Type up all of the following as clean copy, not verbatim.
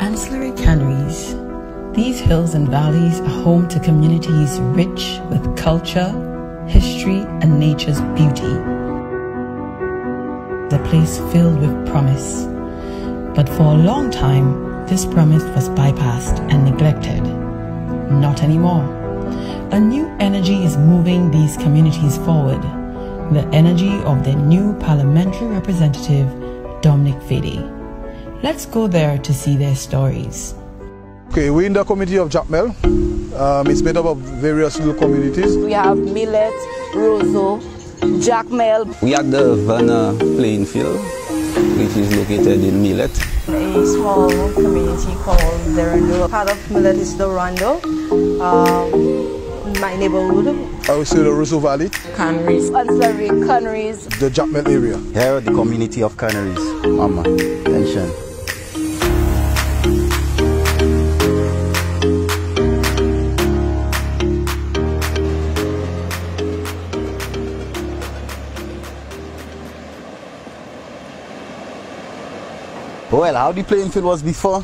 Anse la Raye Canaries. These hills and valleys are home to communities rich with culture, history, and nature's beauty. A place filled with promise. But for a long time, this promise was bypassed and neglected. Not anymore. A new energy is moving these communities forward. The energy of their new parliamentary representative, Dominic Fedee. Let's go there to see their stories. Okay, we're in the community of Jacmel. It's made up of various little communities. We have Millet, Roseau, Jacmel. We are the Vanna playing field, which is located in Millet. A small community called the Rondo. Part of Millet is the Rondo. My neighborhood. I will say the Roseau Valley. Canaries. Anse la Raye, Canaries. The Jacmel area. Here, the community of Canaries. Mama, attention. Well, how the playing field was before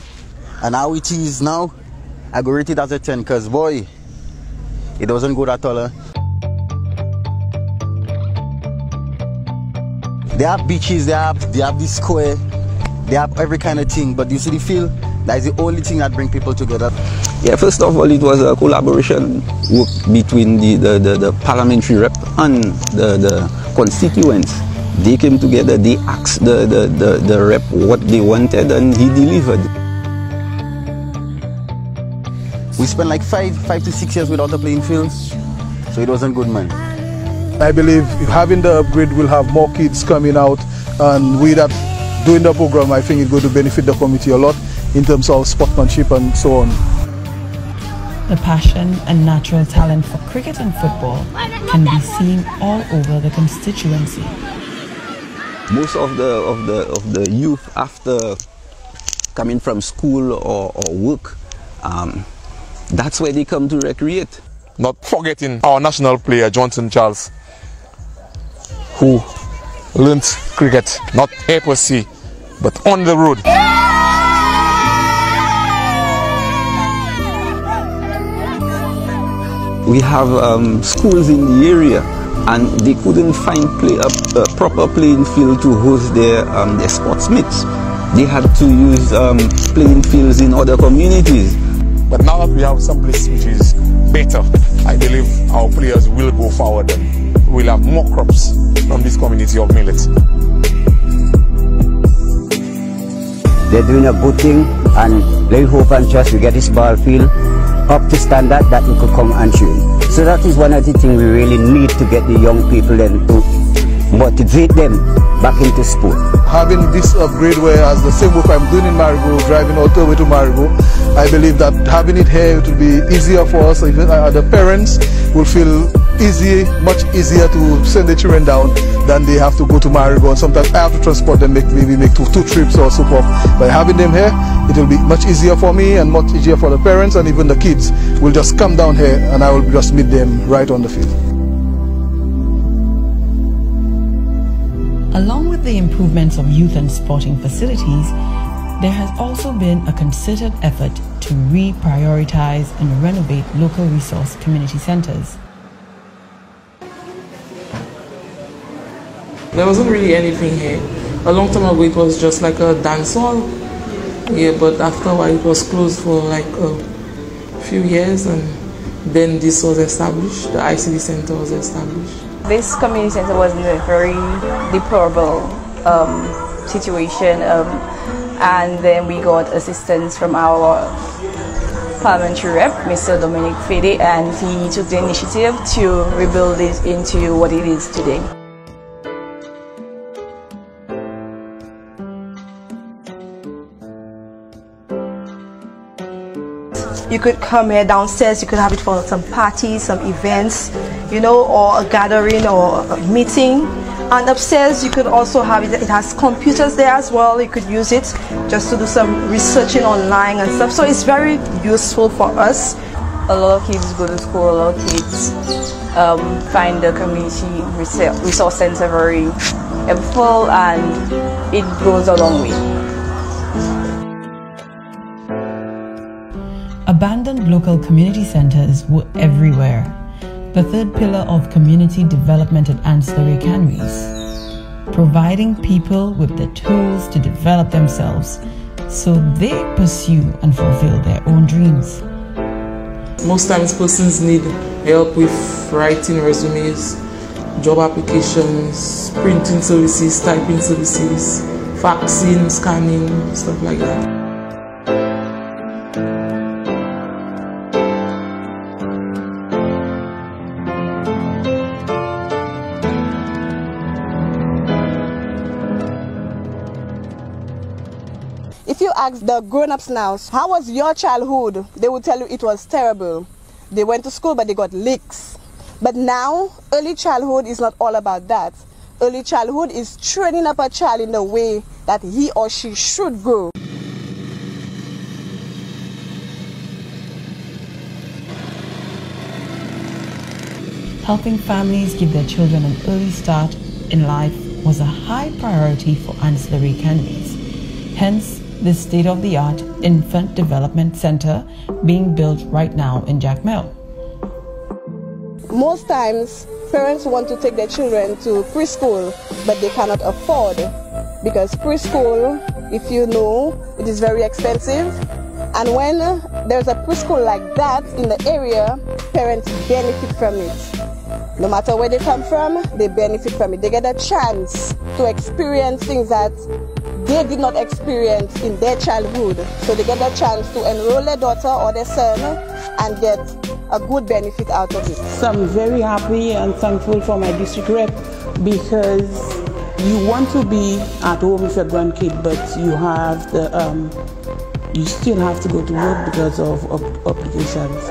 and how it is now, I go rate it as a 10 because boy, it doesn't go that all. They have beaches, they have the square, they have every kind of thing, but you see the field, that is the only thing that brings people together. Yeah, first of all, it was a collaboration work between the parliamentary rep and the constituents. They came together, they asked the rep what they wanted and he delivered. We spent like 5 to 6 years without a playing field, so it wasn't good, man. I believe having the upgrade will have more kids coming out, and we that doing the program, I think it's going to benefit the community a lot in terms of sportsmanship and so on. The passion and natural talent for cricket and football can be seen all over the constituency. Most of the youth, after coming from school or work, that's where they come to recreate. Not forgetting our national player Johnson Charles, who learnt cricket not here per se, but on the road. We have schools in the area, and they couldn't find a proper playing field to host their sports meets. They had to use playing fields in other communities. But now that we have some place which is better, I believe our players will go forward and we'll have more crops from this community of millet. They're doing a good thing, and they hope and trust we get this ball field up to standard that we could come and train. So that is one of the things we really need to get the young people then to motivate them back into sport. Having this upgrade, whereas the same work I'm doing in Marigot, driving all the way to Marigot, I believe that having it here, it will be easier for us. Even the parents will feel much easier to send the children down than they have to go to Marigot. Sometimes I have to transport them, maybe make two trips or so forth. By having them here, it will be much easier for me and much easier for the parents, and even the kids will just come down here and I will just meet them right on the field. Along with the improvements of youth and sporting facilities, there has also been a concerted effort to reprioritize and renovate local resource community centers. There wasn't really anything here. A long time ago it was just like a dance hall. Yeah, but after a while it was closed for like a few years, and then this was established, the ICD center was established. This community center was in a very deplorable situation, and then we got assistance from our parliamentary rep, Mr. Dominic Fedee, and he took the initiative to rebuild it into what it is today. You could come here downstairs, you could have it for some parties, some events, you know, or a gathering or a meeting. And upstairs you could also have it, it has computers there as well, you could use it just to do some researching online and stuff. So it's very useful for us. A lot of kids go to school, a lot of kids find the community resource center very helpful, and it goes a long way. Abandoned local community centers were everywhere. The third pillar of community development at Anse la Raye Canaries, providing people with the tools to develop themselves so they pursue and fulfill their own dreams. Most times persons need help with writing resumes, job applications, printing services, typing services, faxing, scanning, stuff like that. If you ask the grown-ups now, how was your childhood? They will tell you it was terrible. They went to school but they got licks. But now, early childhood is not all about that. Early childhood is training up a child in the way that he or she should grow. Helping families give their children an early start in life was a high priority for Anse la Raye Canaries. Hence, this state-of-the-art infant development center being built right now in Jacmel. Most times, parents want to take their children to preschool, but they cannot afford, because preschool, if you know, it is very expensive. And when there's a preschool like that in the area, parents benefit from it. No matter where they come from, they benefit from it. They get a chance to experience things that they did not experience in their childhood. So they get a chance to enroll their daughter or their son and get a good benefit out of it. So I'm very happy and thankful for my district rep, because you want to be at home with your grandkid, but you have the you still have to go to work because of obligations.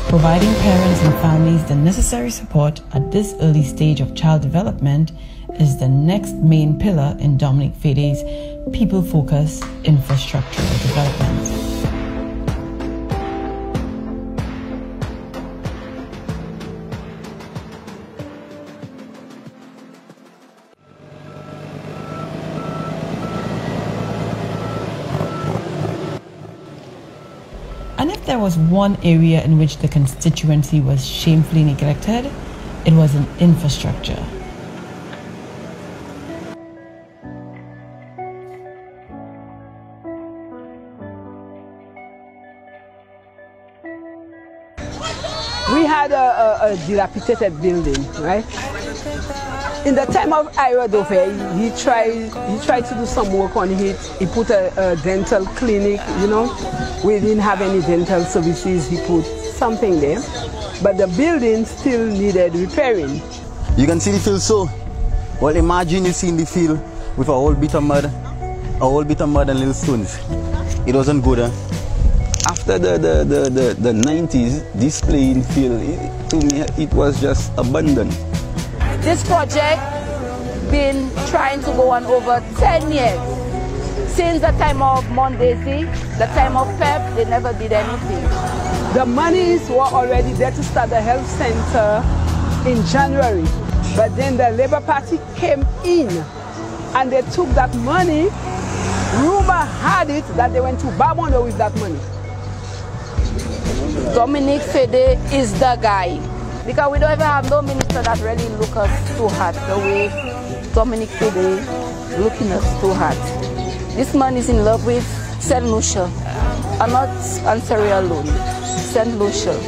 Providing parents and families the necessary support at this early stage of child development is the next main pillar in Dominic Fedee's people-focused infrastructural development. And if there was one area in which the constituency was shamefully neglected, it was in infrastructure. We had a dilapidated building, right? In the time of Irodove, he tried to do some work on it. He put a dental clinic, you know. We didn't have any dental services. He put something there. But the building still needed repairing. You can see the field so. Well, imagine you seeing the field with a whole bit of mud and little stones. It wasn't good, huh? After the 90s, this playing field, to me, it was just abandoned. This project been trying to go on over 10 years. Since the time of Mondesi, the time of PEP, they never did anything. The monies were already there to start the health center in January. But then the Labour Party came in and they took that money. Rumor had it that they went to Bamondo with that money. Dominic Fedee is the guy. Because we don't ever have no minister that really look us too hard the way Dominic Fedee looking us too hard. This man is in love with St. Lucia, and not Anse alone, St. Lucia.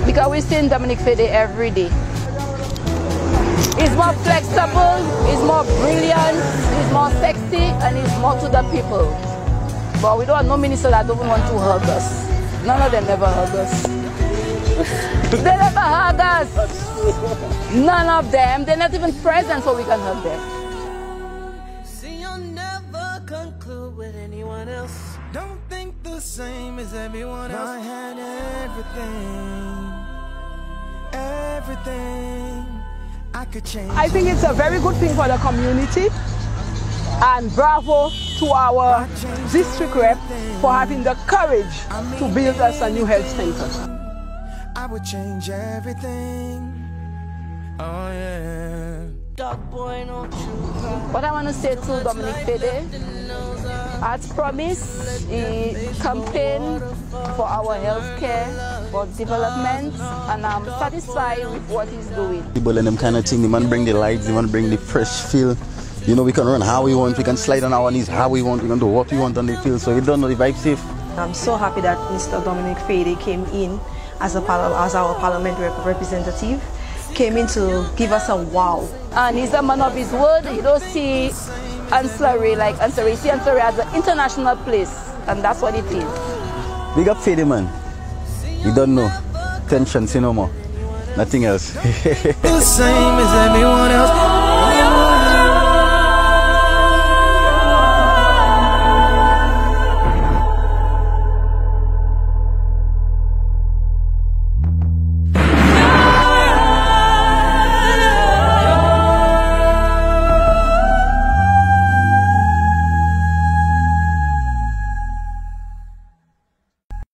Because we see Dominic Fedee every day. He's more flexible, he's more brilliant, he's more sexy, and he's more to the people. But we don't have no minister that don't want to hug us. None of them never hug us. They never hug us. None of them. They're not even present so we can hug them. See, you'll never conclude with anyone else. Don't think the same as everyone else. I had everything I could change. I think it's a very good thing for the community. And bravo to our district rep for having the courage to build us a new health center. I would change everything. Oh yeah. Dog boy, don't you cry. What I want to say to Dominic Fedee As promised, he campaigned for our health care, for development, and I'm satisfied with what he's doing. People and them kind of thing, they want to bring the lights, they want to bring the fresh feel. You know, we can run how we want, we can slide on our knees how we want, we can do what we want on the field, so you don't know the vibe safe. I'm so happy that Mr. Dominic Fedee came in as our parliament representative, came in to give us a wow. And he's a man of his word. You don't see Anse la Raye like Anse la Raye. See Anse la Raye as an international place, and that's what it is. Big up Fedee, man. You don't know. Tension, see no more. Nothing else. The same as everyone else.